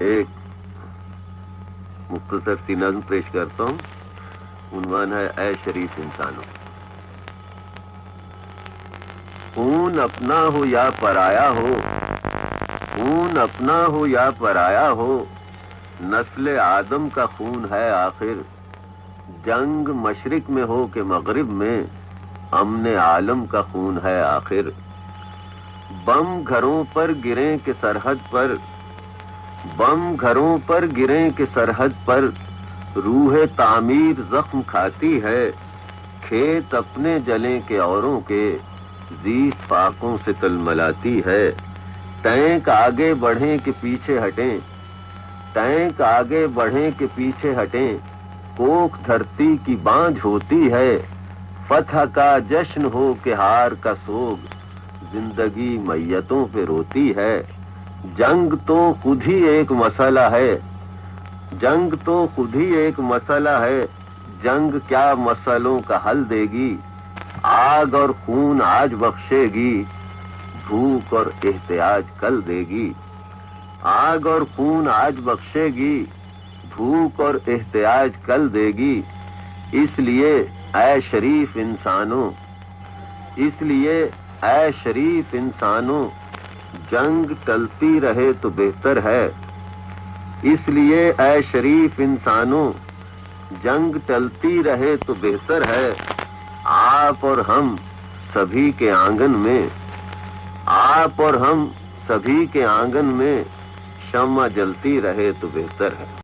ایک مختصر سی نظم پیش کرتا ہوں. عنوان ہے اے شریف انسانوں. خون اپنا ہو یا پرایا ہو، خون اپنا ہو یا پرایا ہو، نسل آدم کا خون ہے آخر. جنگ مشرق میں ہو کہ مغرب میں، امن عالم کا خون ہے آخر. بم گھروں پر گریں کہ سرحد پر، بم گھروں پر گریں کہ سرحد پر، روح تعمیر زخم کھاتی ہے. کھیت اپنے جلیں کہ اوروں کے، زیست فاقوں سے تلملاتی ہے. ٹینک آگے بڑھیں کہ پیچھے ہٹیں، ٹینک آگے بڑھیں کہ پیچھے ہٹیں، کوکھ دھرتی کی بانجھ ہوتی ہے. فتح کا جشن ہو کہ ہار کا سوگ، زندگی میتوں پہ روتی ہے. جنگ تو خود ہی ایک مسئلہ ہے، جنگ تو خود ہی ایک مسئلہ ہے. جنگ کیا مسئلوں کا حل دے گی، آگ اور خون آج بخشے گی، بھوک اور احتیاج کل دے گی. آگ اور خون آج بخشے گی، بھوک اور احتیاج کل دے گی. اس لیے اے شریف انسانوں، اس لیے اے شریف انسانوں، جنگ ٹلتی رہے تو بہتر ہے. اس لیے اے شریف انسانوں، جنگ ٹلتی رہے تو بہتر ہے. آپ اور ہم سبھی کے آنگن میں، آپ اور ہم سبھی کے آنگن میں، شمع جلتی رہے تو بہتر ہے.